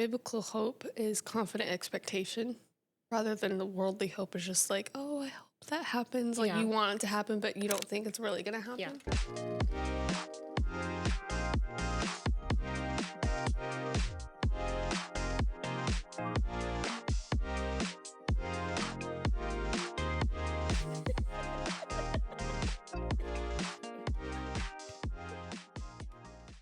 biblical hope is confident expectation rather than the worldly hope is just like, oh, I hope that happens. Like Yeah. you want it to happen, but you don't think it's really going to happen. Yeah.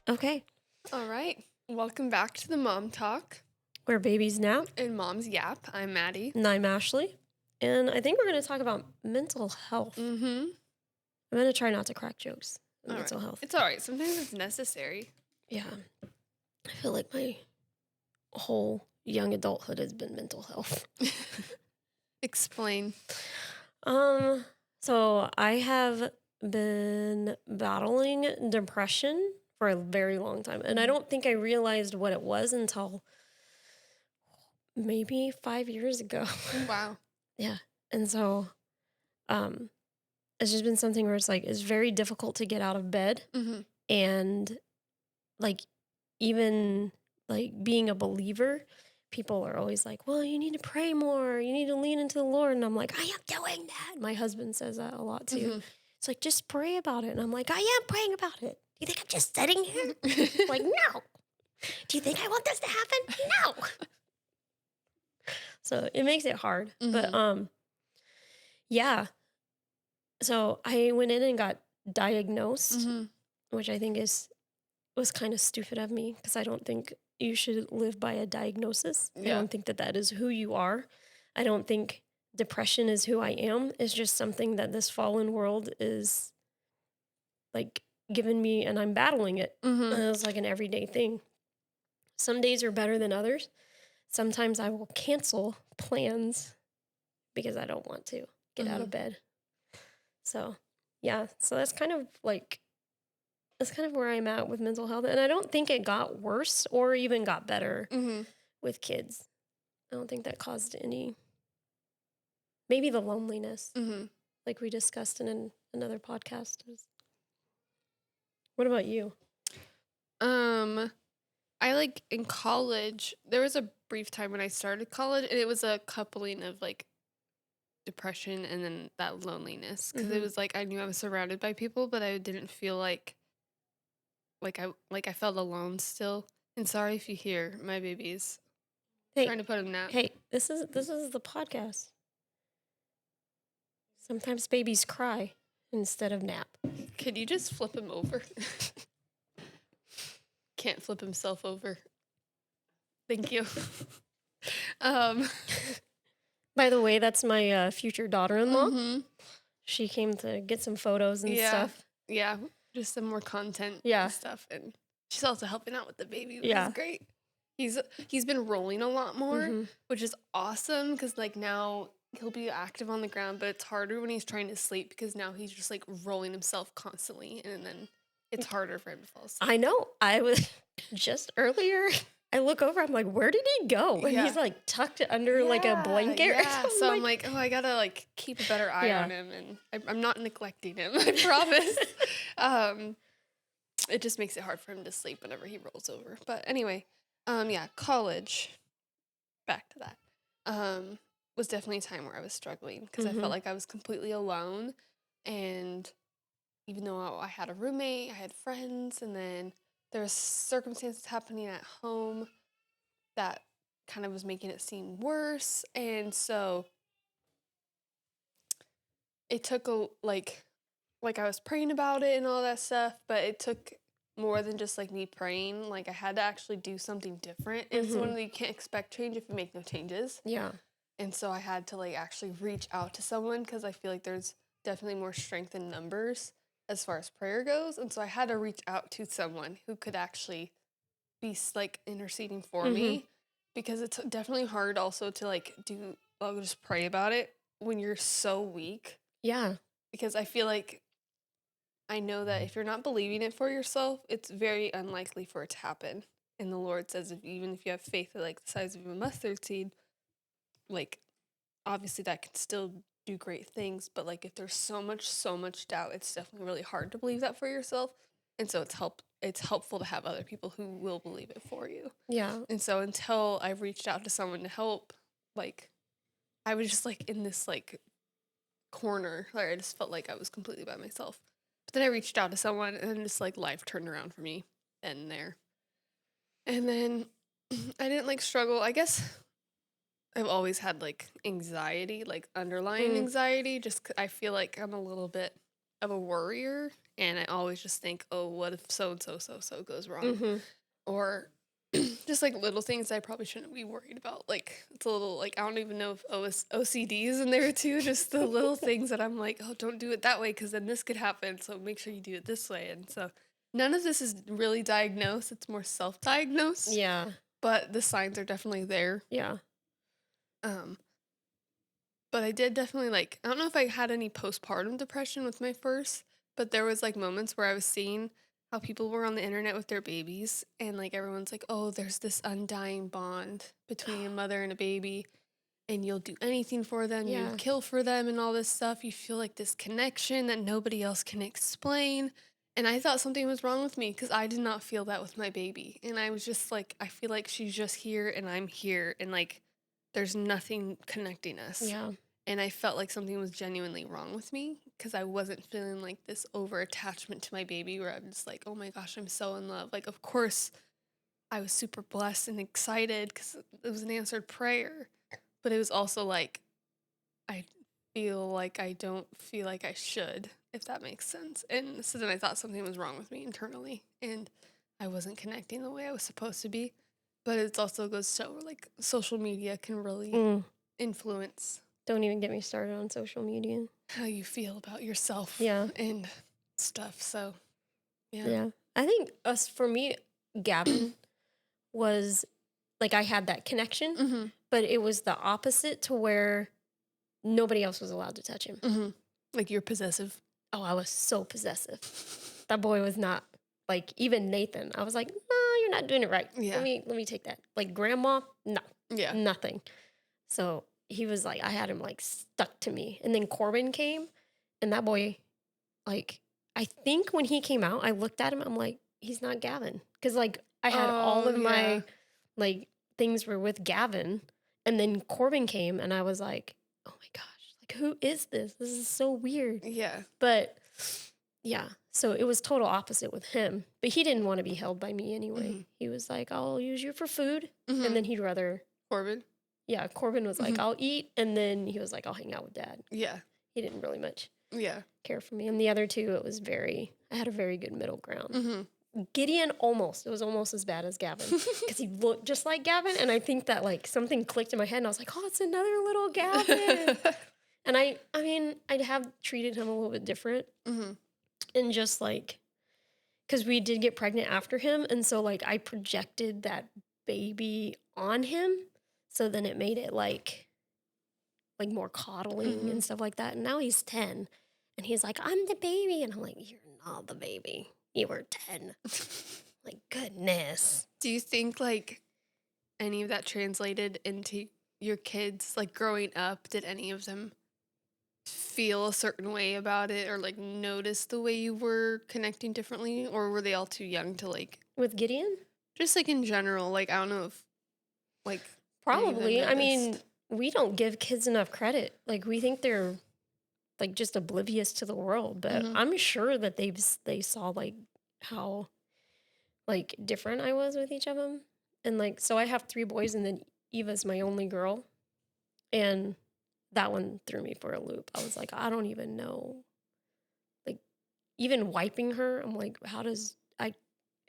Okay. All right. Welcome back to the Mom Talk We're babies now, and Mom's Yap. I'm Maddie. and I'm Ashley. And I think we're going to talk about mental health. Mm-hmm. I'm going to try not to crack jokes on All mental right. health. It's all right. Sometimes it's necessary. Yeah. I feel like my whole young adulthood has been mental health. Explain. So I have been battling depression for a very long time. And I don't think I realized what it was until maybe 5 years ago. Wow. Yeah. And so it's just been something where it's like it's very difficult to get out of bed. Mm-hmm. And like even like being a believer, people are always like, well, you need to pray more. You need to lean into the Lord. And I'm like, I am doing that. My husband says that a lot too. Mm-hmm. It's like, just pray about it. And I'm like, I am praying about it. Do you think I'm just sitting here? Like, no. Do you think I want this to happen? No. So it makes it hard. Mm-hmm. But yeah. So I went in and got diagnosed, Mm-hmm. which I think was kind of stupid of me because I don't think you should live by a diagnosis. I Yeah. don't think that is who you are. I don't think depression is who I am. It's just something that this fallen world is like given me and I'm battling it. Mm-hmm. And it's like an everyday thing. Some days are better than others. Sometimes I will cancel plans because I don't want to get out of bed. So, yeah. So that's kind of where I'm at with mental health. And I don't think it got worse or even got better Mm-hmm. with kids. I don't think that caused maybe the loneliness, Mm-hmm. like we discussed in another podcast. What about you? I like in college, there was a brief time when I started college and it was a coupling of like depression and then that loneliness because it Mhm. was like I knew I was surrounded by people, but I didn't feel like I felt alone still. And sorry if you hear my babies trying to put a nap. Hey, this is the podcast. Sometimes babies cry instead of nap. Could you just flip him over? Can't flip himself over. Thank you. By the way, that's my future daughter-in-law. Mhm. She came to get some photos and Yeah. stuff. Yeah, just some more content Yeah. and stuff. And she's also helping out with the baby, which Yeah. is great. He's been rolling a lot more, Mhm. which is awesome because like now he'll be active on the ground, but it's harder when he's trying to sleep because now he's just like rolling himself constantly, and then it's harder for him to fall asleep. I know. I was just earlier. I look over. I'm like, where did he go? And Yeah. he's like tucked under like a blanket. Yeah, so I'm like, oh, I gotta like keep a better eye Yeah. on him, and I'm not neglecting him. I promise. It just makes it hard for him to sleep whenever he rolls over. But anyway, yeah, college. Back to that. Was definitely a time where I was struggling because I Mhm. felt like I was completely alone, and even though I had a roommate, I had friends, and then there was circumstances happening at home that kind of was making it seem worse, and so it took like I was praying about it and all that stuff, but it took more than just like me praying. Like I had to actually do something different. It's one of you can't expect change if you make no changes. Yeah. And so I had to like actually reach out to someone because I feel like there's definitely more strength in numbers as far as prayer goes. And so I had to reach out to someone who could actually be like interceding for me because it's definitely hard also to like just pray about it when you're so weak. Yeah. Because I feel like I know that if you're not believing it for yourself, it's very unlikely for it to happen. And the Lord says even if you have faith like the size of a mustard seed, like obviously that can still do great things, but like if there's so much doubt, it's definitely really hard to believe that for yourself. And so it's helped it's helpful to have other people who will believe it for you. Yeah. And so until I reached out to someone to help, like I was just like in this like corner where I just felt like I was completely by myself. But then I reached out to someone and then just like life turned around for me and there. And then I didn't like struggle. I guess I've always had like anxiety, like underlying Mm. anxiety. I feel like I'm a little bit of a worrier, and I always just think, oh, what if so and so goes wrong, Mm-hmm. or just like little things I probably shouldn't be worried about. Like it's a little like I don't even know if OCD is in there too. Just the little things that I'm like, oh, don't do it that way because then this could happen. So make sure you do it this way. And so none of this is really diagnosed. It's more self-diagnosed, Yeah. but the signs are definitely there. Yeah. Um, but I did definitely like, I don't know if I had any postpartum depression with my first, but there was like moments where I was seeing how people were on the internet with their babies and like everyone's like, "Oh, there's this undying bond between a mother and a baby and you'll do anything for them, you Yeah. kill for them and all this stuff. You feel like this connection that nobody else can explain." And I thought something was wrong with me because I did not feel that with my baby. And I was just like, I feel like she's just here and I'm here and like there's nothing connecting us. Yeah. And I felt like something was genuinely wrong with me because I wasn't feeling like this over attachment to my baby where I'm just like, oh my gosh, I'm so in love. Like, of course, I was super blessed and excited because it was an answered prayer. But it was also like, I feel like I don't feel like I should, if that makes sense. And so then I thought something was wrong with me internally and I wasn't connecting the way I was supposed to be. But it also goes to show like social media can really Mm. influence Don't even get me started on social media. how you feel about yourself Yeah. and stuff. So, yeah. Yeah. I think for me, Gavin was like I had that connection, Mm-hmm. but it was the opposite to where nobody else was allowed to touch him. Mm-hmm. Like you're possessive. Oh, I was so possessive. That boy was not like even Nathan. I was like, no, you're not doing it right. Yeah. Let me take that. Like grandma, no, Yeah. nothing. So he was like, I had him like stuck to me. And then Corbin came, and that boy, like, I think when he came out, I looked at him, I'm like, he's not Gavin. Cause like I had all of my like things were with Gavin. And then Corbin came and I was like, oh my gosh, like who is this? This is so weird. Yeah. But yeah, so it was total opposite with him. But he didn't want to be held by me anyway. Mhm. He was like, I'll use you for food. Mm-hmm. And then he'd rather, Corbin. yeah, Corbin was like, Mhm. I'll eat. And then he was like, I'll hang out with dad. Yeah. He didn't really much Yeah. care for me. And the other two, I had a very good middle ground. Mm-hmm. Gideon it was almost as bad as Gavin because he looked just like Gavin. And I think that like something clicked in my head and I was like, oh, it's another little Gavin. And I mean, I'd have treated him a little bit different. Mm-hmm. And just like, because we did get pregnant after him. And so like I projected that baby on him. So then it made it like more coddling and stuff like that. And now he's 10 and he's like, I'm the baby. And I'm like, you're not the baby. You were 10. Like, goodness. Do you think like any of that translated into your kids like growing up? Did any of them feel a certain way about it or like notice the way you were connecting differently, or were they all too young to like With Gideon? just like in general? Like I don't know if like any of them Probably. I mean, noticed. we don't give kids enough credit. Like, we think they're like just oblivious to the world, but Mhm. I'm sure that they saw like how like different I was with each of them. And like, so I have 3 boys and then Eva's my only girl. And that one threw me for a loop. I was like, I don't even know. Like, even wiping her, I'm like,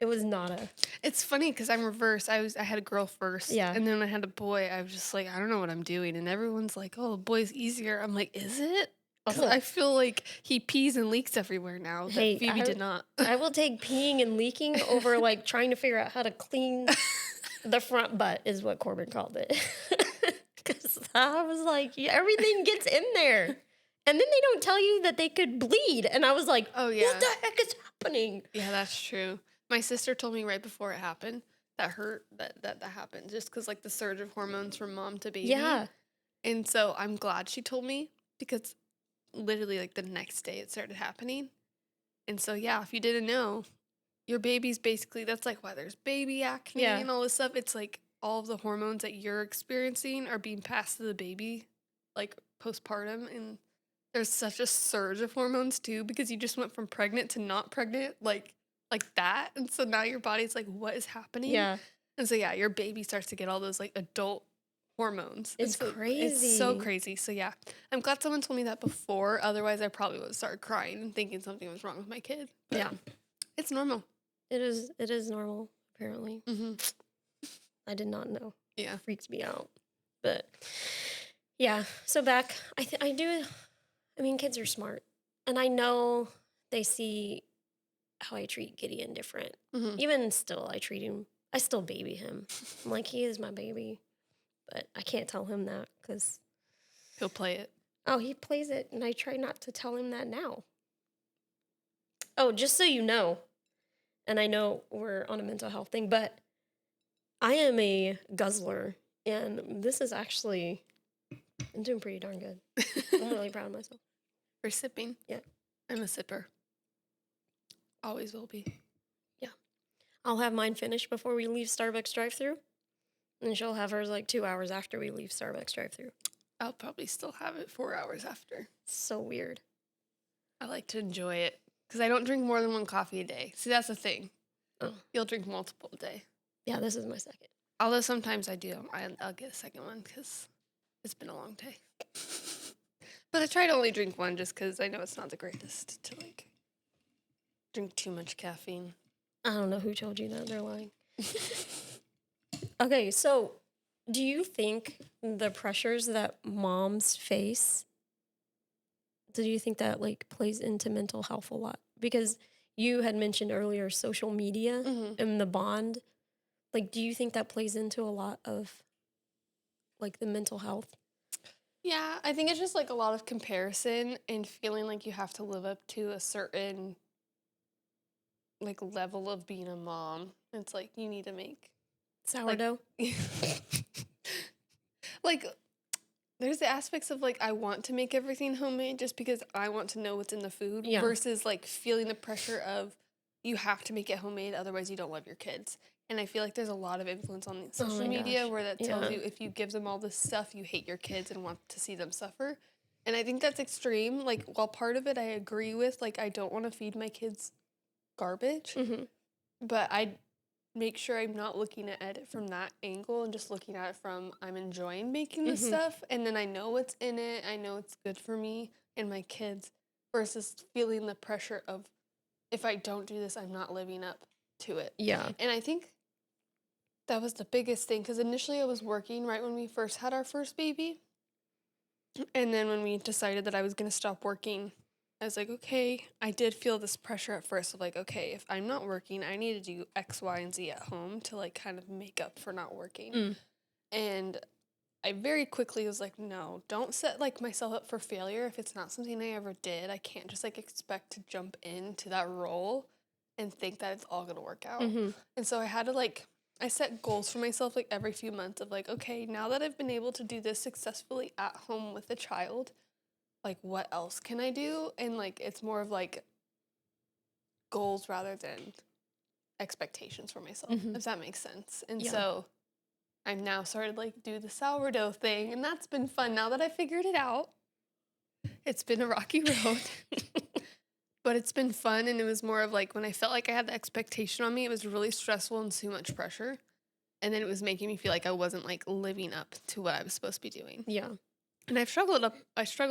it was not a, It's funny because I'm reverse. I had a girl first, Yeah. and then I had a boy. I was just like, I don't know what I'm doing, and everyone's like, "Oh, a boy's easier." I'm like, "Is it?" 'Cause Oh. I feel like he pees and leaks everywhere now. That Hey, Phoebe did not. I will take peeing and leaking over like trying to figure out how to clean the front butt is what Corbin called it. Because I was like, yeah, everything gets in there. And then they don't tell you that they could bleed. And I was like, Oh yeah, what the heck is happening? yeah, that's true. My sister told me right before it happened that that happened just because like the surge of hormones from mom to baby. Yeah. And so I'm glad she told me because literally like the next day it started happening. And so yeah, if you didn't know, your baby's basically that's like why there's baby acne Yeah. and all this stuff. It's like all of the hormones that you're experiencing are being passed to the baby, like postpartum, and there's such a surge of hormones too because you just went from pregnant to not pregnant, like that, and so now your body's like, what is happening? Yeah. And so yeah, your baby starts to get all those like adult hormones, and It's so it's so crazy. crazy. So yeah, I'm glad someone told me that before. Otherwise, I probably would have started crying and thinking something was wrong with my kid. But Yeah. it's normal. It is normal, apparently. Hmm. I did not know. Yeah. Freaks me out. But yeah, so back, I mean, kids are smart. And I know they see how I treat Gideon different. Hmm. Even still, I still baby him. I'm like, he is my baby. But I can't tell him that because, He'll play it. oh, he plays it. And I try not to tell him that now. Oh, just so you know, and I know we're on a mental health thing, but I am a guzzler. And this is actually, I'm doing pretty darn good. I'm really proud of myself. For sipping. Yeah. I'm a sipper. Always will be. Yeah. I'll have mine finished before we leave Starbucks drive-thru, and she'll have hers like 2 hours after we leave Starbucks drive-thru. I'll probably still have it 4 hours after. So weird. I like to enjoy it because I don't drink more than one coffee a day. See, that's the thing. Oh, You'll drink multiple a day. yeah, this is my second. Although sometimes I do. I'll get a second one because it's been a long day. But I try to only drink one just because I know it's not the greatest to like drink too much caffeine. I don't know who told you that. They're lying. Okay, so do you think the pressures that moms face, do you think that like plays into mental health a lot? Because you had mentioned earlier social media Mhm. and the bond. Like, do you think that plays into a lot of like the mental health? Yeah, I think it's just like a lot of comparison and feeling like you have to live up to a certain like level of being a mom. It's like you need to make Sourdough? like there's the aspects of like I want to make everything homemade just because I want to know what's in the food Yeah. versus like feeling the pressure of you have to make it homemade otherwise you don't love your kids. And I feel like there's a lot of influence on Oh social my media gosh. where that tells Yeah. you if you give them all this stuff you hate your kids and want to see them suffer. And I think that's extreme. Like while part of it I agree with, like I don't want to feed my kids garbage, Mm-hmm. but I make sure I'm not looking at it from that angle and just looking at it from I'm enjoying making this Mhm. stuff and then I know what's in it. I know it's good for me and my kids versus feeling the pressure of if I don't do this, I'm not living up to it. Yeah. And I think that was the biggest thing because initially I was working right when we first had our first baby. And then when we decided that I was going to stop working, I was like, okay, I did feel this pressure at first of like, okay, if I'm not working, I need to do X, Y, and Z at home to like kind of make up for not working. Mm. And I very quickly was like, no, don't set like myself up for failure if it's not something I ever did. I can't just like expect to jump into that role and think that it's all gonna work out. Mm-hmm. And so I had to like I set goals for myself like every few months of like, okay, now that I've been able to do this successfully at home with a child, like what else can I do? And like it's more of like goals rather than expectations for myself, Mhm. if that makes sense. And Yeah. so I've now started like do the sourdough thing, and that's been fun now that I figured it out. It's been a rocky road, but it's been fun, and it was more of like when I felt like I had the expectation on me, it was really stressful and too much pressure. And then it was making me feel like I wasn't like living up to what I was supposed to be doing. Yeah. And I struggled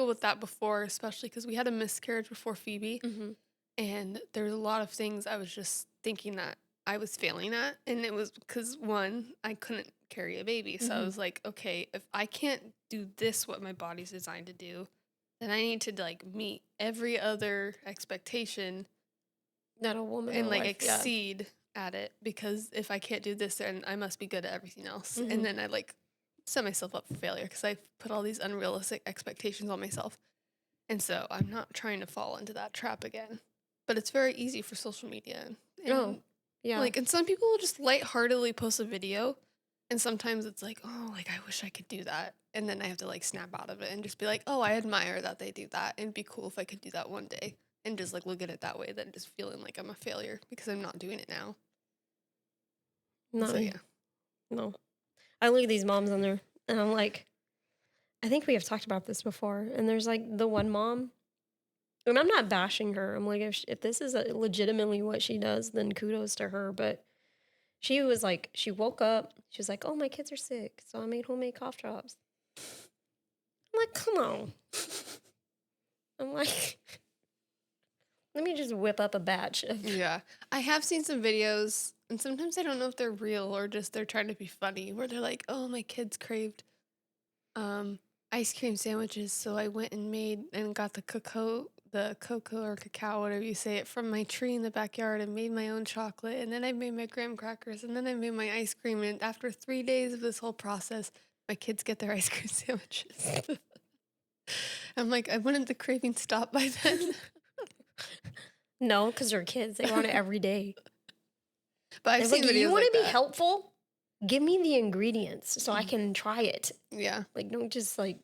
with that before, especially because we had a miscarriage before Phoebe. Mm-hmm. And there was a lot of things I was just thinking that I was failing at. And it was because one, I couldn't carry a baby. So I Mhm. was like, okay, if I can't do this, what my body's designed to do, then I need to like meet every other expectation That a woman and or like wife, yeah. exceed at it. Because if I can't do this, then I must be good at everything else. Mhm. And then I like set myself up for failure because I put all these unrealistic expectations on myself. And so I'm not trying to fall into that trap again. But it's very easy for social media. And Oh, yeah. like, and some people will just lightheartedly post a video. And sometimes it's like, oh, like I wish I could do that. And then I have to like snap out of it and just be like, oh, I admire that they do that. And it'd be cool if I could do that one day. and just like look at it that way, than just feeling like I'm a failure because I'm not doing it now. No, So yeah. no. I look at these moms on there, and I'm like, I think we have talked about this before. And there's like the one mom, and I'm not bashing her. I'm like, if this is legitimately what she does, then kudos to her. But she was like, she woke up, she was like, oh, my kids are sick, so I made homemade cough drops. I'm like, come on. I'm like, let me just whip up a batch of. Yeah. I have seen some videos, and sometimes I don't know if they're real or just they're trying to be funny, where they're like, "Oh, my kids craved um ice cream sandwiches, so I went and made and got the cocoa or cacao, whatever you say it, from my tree in the backyard and made my own chocolate, and then I made my graham crackers, and then I made my ice cream, and after 3 days of this whole process, my kids get their ice cream sandwiches." I'm like, "I wouldn't the craving stop by then?" No, because they're kids. They want it every day. But I've They're seen like, you videos want like to be that. helpful? Give me the ingredients so I can try it. Yeah. Like, don't just like,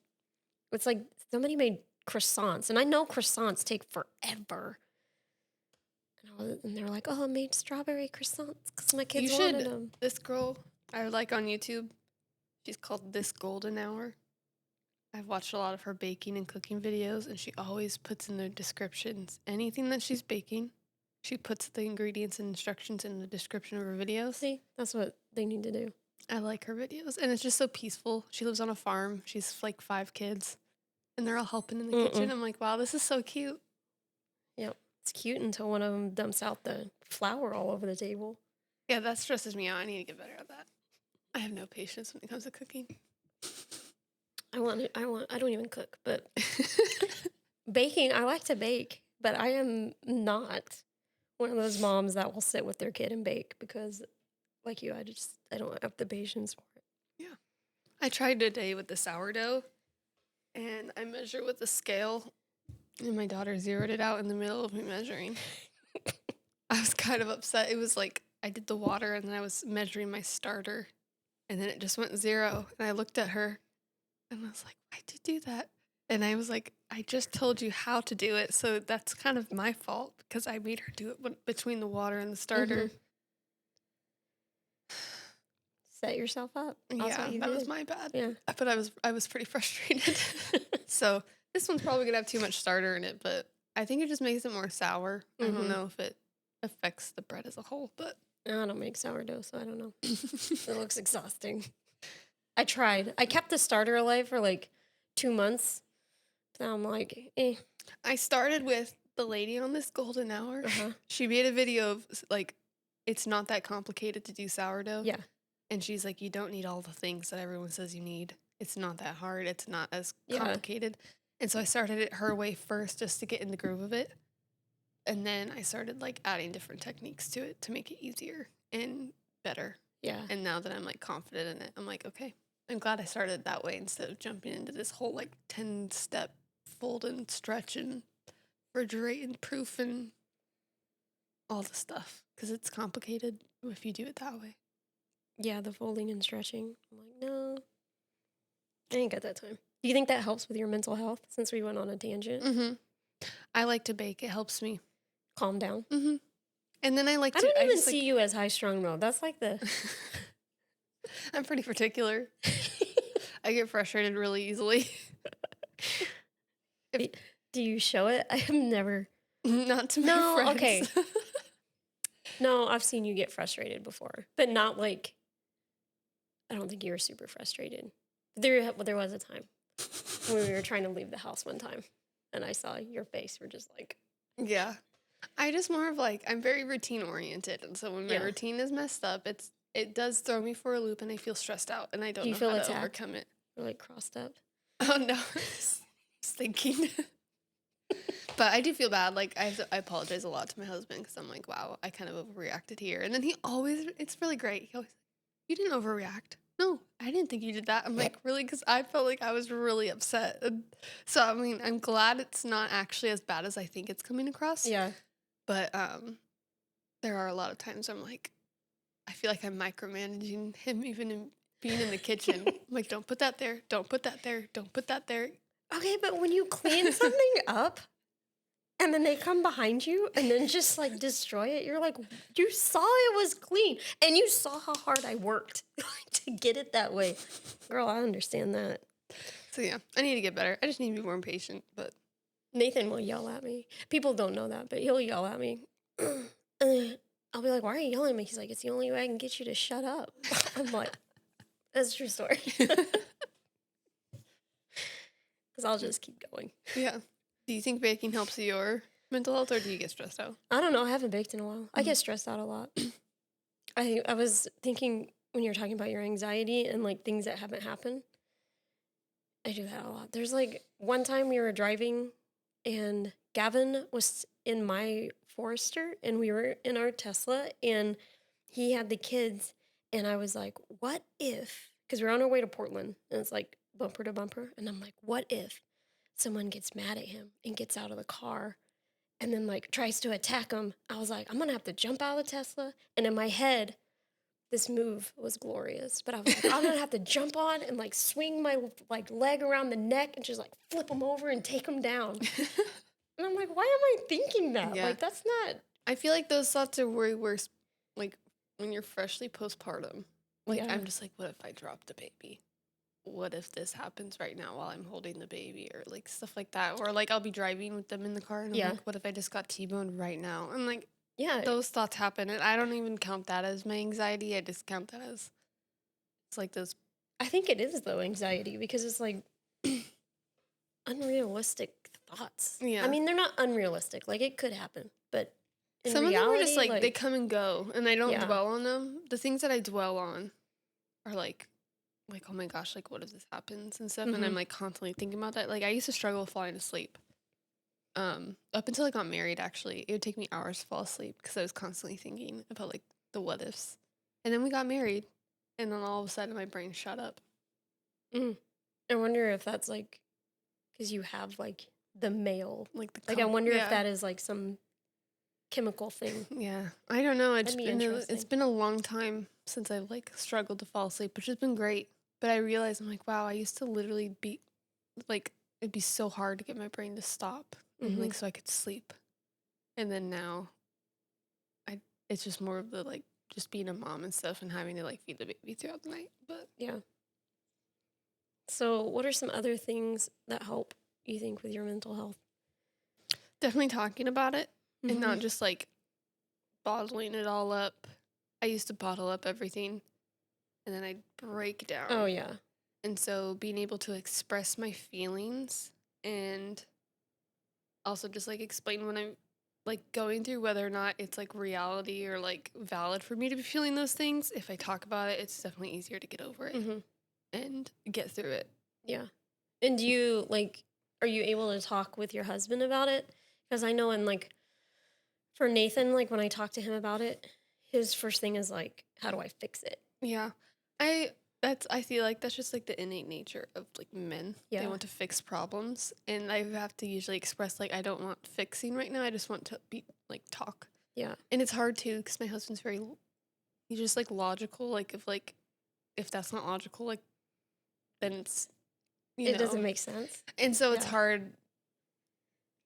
it's like somebody made croissants, and I know croissants take forever. And they're like, oh, I made strawberry croissants because my You kids wanted should. them. This girl I like on YouTube, she's called This Golden Hour. I've watched a lot of her baking and cooking videos, and she always puts in the descriptions anything that she's baking. She puts the ingredients and instructions in the description of her videos. See, that's what they need to do. I like her videos, and it's just so peaceful. She lives on a farm. She's like 5 kids, and they're all helping in the kitchen. I'm like, wow, this is so cute. Yep. It's cute until one of them dumps out the flour all over the table. Yeah, that stresses me out. I need to get better at that. I have no patience when it comes to cooking. I don't even cook, but baking, I like to bake, but I am not one of those moms that will sit with their kid and bake because, like you, I don't have the patience for it. Yeah. I tried today with the sourdough, and I measured with a scale, and my daughter zeroed it out in the middle of me measuring. I was kind of upset. It was like I did the water, and then I was measuring my starter, and then it just went 0. And I looked at her, and I was like, why'd you do that? And I was like, I just told you how to do it, so that's kind of my fault because I made her do it between the water and the starter. Set yourself up. That's Yeah, what you that did. was my bad. Yeah. But I was pretty frustrated. So this one's probably gonna have too much starter in it, but I think it just makes it more sour. I don't know if it affects the bread as a whole, but I don't make sourdough, so I don't know. It looks exhausting. I tried. I kept the starter alive for like 2 months. Now I'm like, eh. I started with the lady on This Golden Hour. Uh-huh. She made a video of like, it's not that complicated to do sourdough. Yeah. And she's like, you don't need all the things that everyone says you need. It's not that hard. It's not as Yeah. complicated. And so I started it her way first just to get in the groove of it. And then I started like adding different techniques to it to make it easier and better. Yeah. And now that I'm like confident in it, I'm like, okay, I'm glad I started that way instead of jumping into this whole like 10-step fold and stretch and refrigerate and proof and all the stuff because it's complicated if you do it that way. Yeah, the folding and stretching. I'm like, no, I ain't got that time. Do you think that helps with your mental health since we went on a tangent? Mm-hmm. I like to bake. It helps me. Calm down. Mm-hmm. And then I like to... I don't even just, see you as high strung though. That's like the... I'm pretty particular. I get frustrated really easily. Do you show it? I have never... Not to my friends. Okay. No, I've seen you get frustrated before, but not like... I don't think you were super frustrated. There was a time when we were trying to leave the house one time, and I saw your face. We're just like... Yeah. I just more of like, I'm very routine oriented. And so when my routine is messed up, it does throw me for a loop and I feel stressed out and I don't know how to overcome it. Or like crossed up? Oh no, just thinking. But I do feel bad. Like I apologize a lot to my husband because I'm like, wow, I kind of overreacted here. And then it's really great. He always, you didn't overreact. No, I didn't think you did that. I'm like, really? Because I felt like I was really upset. And so, I mean, I'm glad it's not actually as bad as I think it's coming across. Yeah. But there are a lot of times I'm like, I feel like I'm micromanaging him even in being in the kitchen. I'm like, don't put that there. Don't put that there. Don't put that there. Okay, but when you clean something up, and then they come behind you and then just like destroy it. You're like, you saw it was clean and you saw how hard I worked to get it that way. Girl, I understand that. So yeah, I need to get better. I just need to be more impatient. But Nathan will yell at me. People don't know that, but he'll yell at me. And then I'll be like, why are you yelling at me? He's like, it's the only way I can get you to shut up. I'm like, that's a true story. Because I'll just keep going. yeah. Do you think baking helps your mental health, or do you get stressed out? I don't know. I haven't baked in a while. I get stressed out a lot. I was thinking when you were talking about your anxiety and like things that haven't happened, I do that a lot. There's like one time we were driving and Gavin was in my Forester and we were in our Tesla and he had the kids and I was like, what if, because we're on our way to Portland and it's like bumper to bumper. And I'm like, what if someone gets mad at him and gets out of the car and then like tries to attack him? I was like, I'm going to have to jump out of the Tesla. And in my head, this move was glorious, but I was like, I'm gonna have to jump on and like swing my like leg around the neck and just like flip him over and take him down. And I'm like, why am I thinking that? Yeah. Like, that's not. I feel like those thoughts are way worse, like when you're freshly postpartum. Like Yeah. I'm just like, what if I drop the baby? What if this happens right now while I'm holding the baby, or like stuff like that? Or like I'll be driving with them in the car and I'm Yeah. like, what if I just got T-boned right now? And like Yeah, those thoughts happen, and I don't even count that as my anxiety. I just count that as it's like those. I think it is though anxiety because it's like unrealistic thoughts. Yeah. I mean, they're not unrealistic. Like it could happen, but in Some reality, of them are just like they come and go, and I don't Yeah. dwell on them. The things that I dwell on are like oh my gosh, like what if this happens and stuff, and I'm Mhm. like constantly thinking about that. Like I used to struggle with falling asleep. Up until I got married, actually, it would take me hours to fall asleep because I was constantly thinking about like the what ifs. And then we got married, and then all of a sudden my brain shut up. I wonder if that's like because you have like the male. Like the Like I wonder yeah. if that is like some chemical thing. Yeah, I don't know. It's That'd be it's interesting. been a long time since I've like struggled to fall asleep, which has been great. But I realized I'm like, wow, I used to literally be like, it'd be so hard to get my brain to stop, and like so I could sleep. And then now, it's just more of the like just being a mom and stuff, and having to like feed the baby throughout the night. But Yeah. So, what are some other things that help you think with your mental health? definitely talking about it and not Mhm. just like bottling it all up. I used to bottle up everything, and then I'd break down. Oh yeah. And so being able to express my feelings and also just like explain when I'm like going through whether or not it's like reality or like valid for me to be feeling those things. If I talk about it, it's definitely easier to get over it Mhm. and get through it. Yeah. And do you like are you able to talk with your husband about it? Because I know in like for Nathan, like when I talk to him about it, his first thing is like, how do I fix it? Yeah. I feel like that's just like the innate nature of like men. They Yeah. want to fix problems, and I have to usually express like I don't want fixing right now. I just want to be like talk. Yeah. And it's hard too because my husband's he's just like logical. Like if that's not logical, like then it's It doesn't make sense. And so it's Yeah. hard.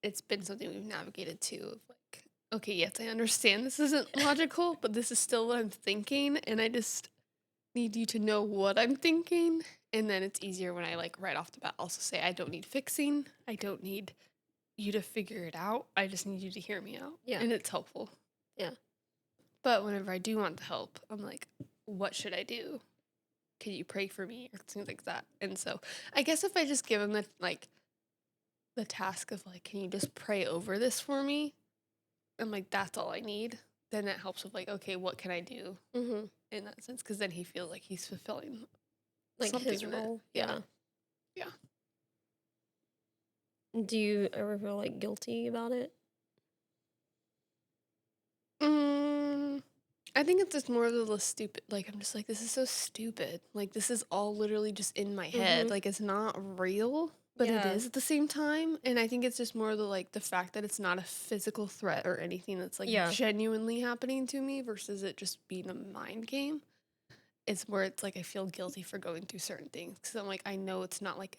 It's been something we've navigated too. Of like, okay, yes, I understand this isn't logical, but this is still what I'm thinking, and I just need you to know what I'm thinking. And then it's easier when I like right off the bat also say I don't need fixing. I don't need you to figure it out. I just need you to hear me out. Yeah. And it's helpful. Yeah. But whenever I do want the help, I'm like, what should I do? Can you pray for me or things like that? And so I guess if I just give him the task of like, can you just pray over this for me? I'm like, that's all I need. Then that helps with like, okay, what can I do Mm-hmm. in that sense? Because then he feels like he's fulfilling Like something his in it. role. Yeah. Yeah. Do you ever feel like guilty about it? I think it's just more of the stupid. Like I'm just like, this is so stupid. Like this is all literally just in my head. Mhm. Like it's not real, but it Yeah. is at the same time. And I think it's just more the fact that it's not a physical threat or anything that's like Yeah. genuinely happening to me versus it just being a mind game. It's where it's like I feel guilty for going through certain things because I'm like I know it's not like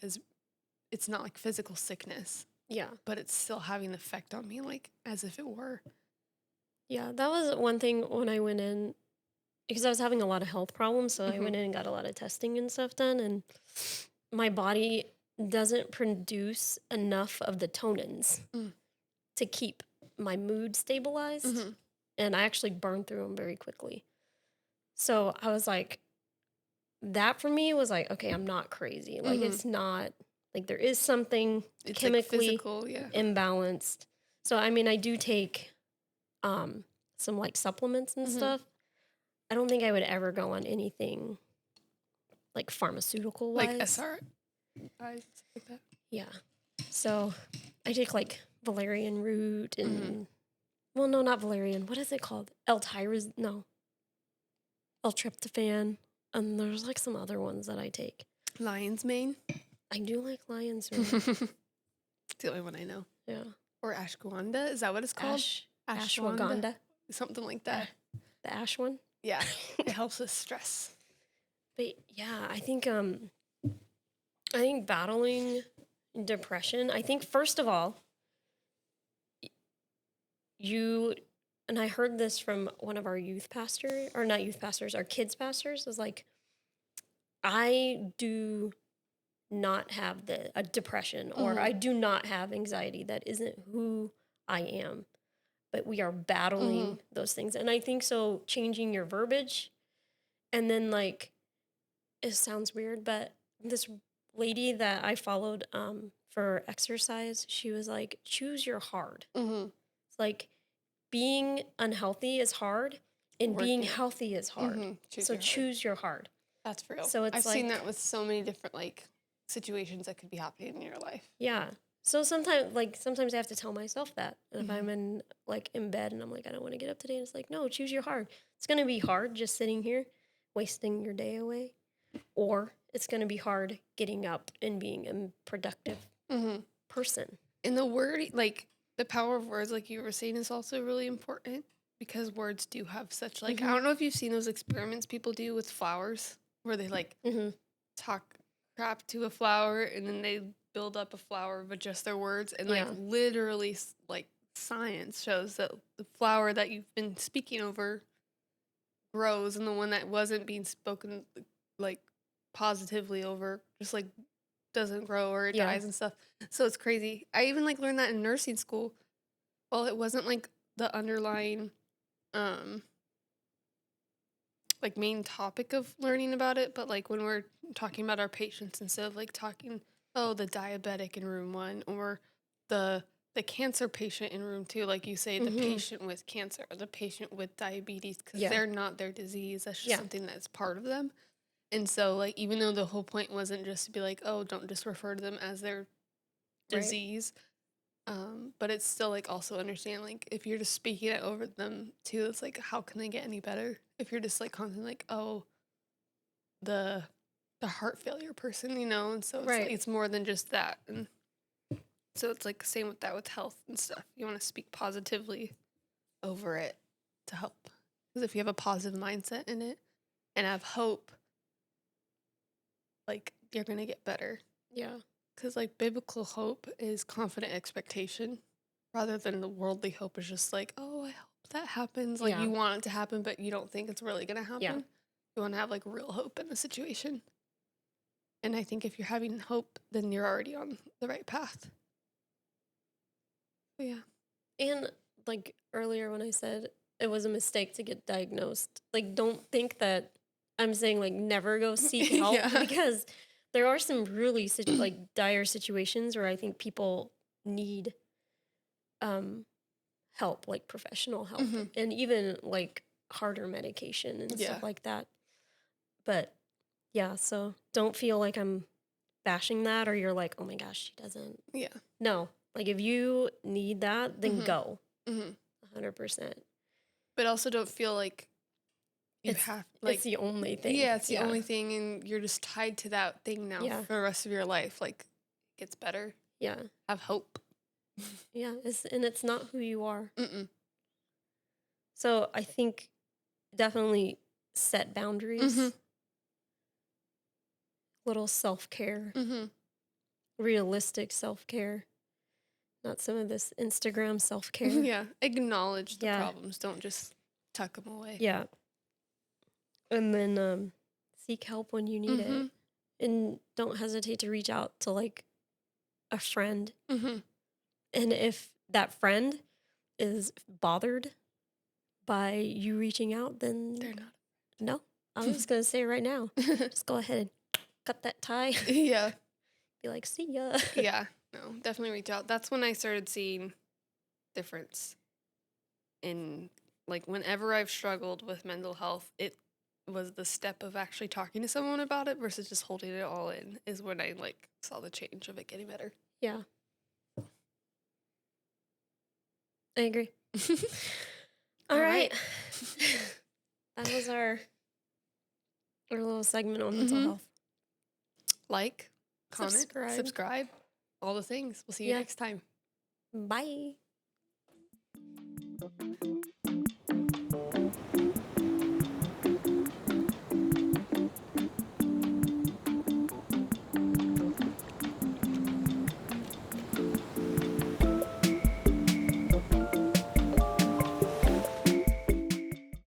physical sickness. Yeah. but it's still having an effect on me, like as if it were. Yeah. That was one thing when I went in because I was having a lot of health problems. So I Mm-hmm. went in and got a lot of testing and stuff done. And my body doesn't produce enough of the tonins Mm. to keep my mood stabilized. Mm-hmm. And I actually burned through them very quickly. So I was like, that for me was like, okay, I'm not crazy. Like, Mm-hmm. it's not like there is something It's like chemically physical, yeah. imbalanced. So, I mean, I do take some like supplements and Mm-hmm. stuff. I don't think I would ever go on anything like pharmaceutical Like wise. SRI, stuff like that. Yeah. So I take like valerian root Mm-hmm. and, well, no, not valerian. What is it called? L-tyrosine? No, L-tryptophan. And there's like some other ones that I take. Lion's mane. I do like lion's mane. It's the only one I know. Yeah. Or ashwagandha, is that what it's called? Ashwagandha. Something like that. The ash one. Yeah, it helps with stress. But yeah, I think battling depression, I think first of all, you and I heard this from one of our youth pastors, or not youth pastors, our kids pastors, was like, I do not have a depression or I do not have anxiety. That isn't who I am. But we are battling those things. And I think so changing your verbiage and then like it sounds weird, but this lady that I followed for exercise, she was like, choose your hard. Mm-hmm. It's like being unhealthy is hard and being Working. healthy is hard. Mm-hmm. So choose your hard. That's real. So it's I've seen that with so many different like situations that could be happening in your life. Yeah. So sometimes I have to tell myself that if I'm in bed and I'm like, I don't want to get up today. And it's like, no, choose your hard. It's going to be hard just sitting here wasting your day away. Or it's going to be hard getting up and being a productive person. And the word, like the power of words, like you were saying, is also really important because words do have such like, I don't know if you've seen those experiments people do with flowers where they like talk crap to a flower and then they build up a flower with just their words. And like literally like science shows that the flower that you've been speaking over grows and the one that wasn't being spoken like positively over just like doesn't grow or it dies and stuff. So it's crazy. I even like learned that in nursing school. Well, it wasn't like the underlying like main topic of learning about it, but like when we're talking about our patients instead of like talking, oh, the diabetic in room 1 or the cancer patient in room 2, like you say, the patient with cancer or the patient with diabetes, because they're not their disease. That's just something that's part of them. And so, like, even though the whole point wasn't just to be like, oh, don't just refer to them as their disease, but it's still, like, also understand, like, if you're just speaking it over them, too, it's like, how can they get any better? If you're just, like, constantly like, oh, the heart failure person, you know? And so it's, like, it's more than just that. And so it's, like, same with that with health and stuff. You want to speak positively over it to help. Because if you have a positive mindset in it and have hope, like, you're going to get better. Yeah. Because, like, biblical hope is confident expectation rather than the worldly hope is just like, oh, I hope that happens. Like, you want it to happen, but you don't think it's really going to happen. Yeah. You want to have, like, real hope in the situation. And I think if you're having hope, then you're already on the right path. But yeah. And, like, earlier when I said it was a mistake to get diagnosed, like, don't think that I'm saying, like, never go seek help because there are some really like dire situations where I think people need help, like professional help and even like harder medication and stuff like that. But yeah, so don't feel like I'm bashing that or you're like, oh my gosh, she doesn't. Yeah. No, like if you need that, then go 100%. But also don't feel like you have, like, it's the only thing. Yeah, it's the only thing, and you're just tied to that thing now for the rest of your life. Like, it gets better. Yeah. Have hope. Yeah, and it's not who you are. So I think definitely set boundaries, little self-care, realistic self-care, not some of this Instagram self-care. Yeah, acknowledge the Yeah. problems. Don't just tuck them away. Yeah. And then seek help when you need Mm-hmm. it. And don't hesitate to reach out to like a friend. Mm-hmm. And if that friend is bothered by you reaching out, then They're not. no. I'm just going to say it right now. Just go ahead and cut that tie. Yeah. Be like, see ya. Yeah. No, definitely reach out. That's when I started seeing difference in, like, whenever I've struggled with mental health, it was the step of actually talking to someone about it versus just holding it all in is when I, like, saw the change of it getting better. Yeah. I agree. All right. That was our little segment on mental Mhm. health. Like, comment, Subscribe. subscribe, all the things. We'll see you Yeah. next time. Bye.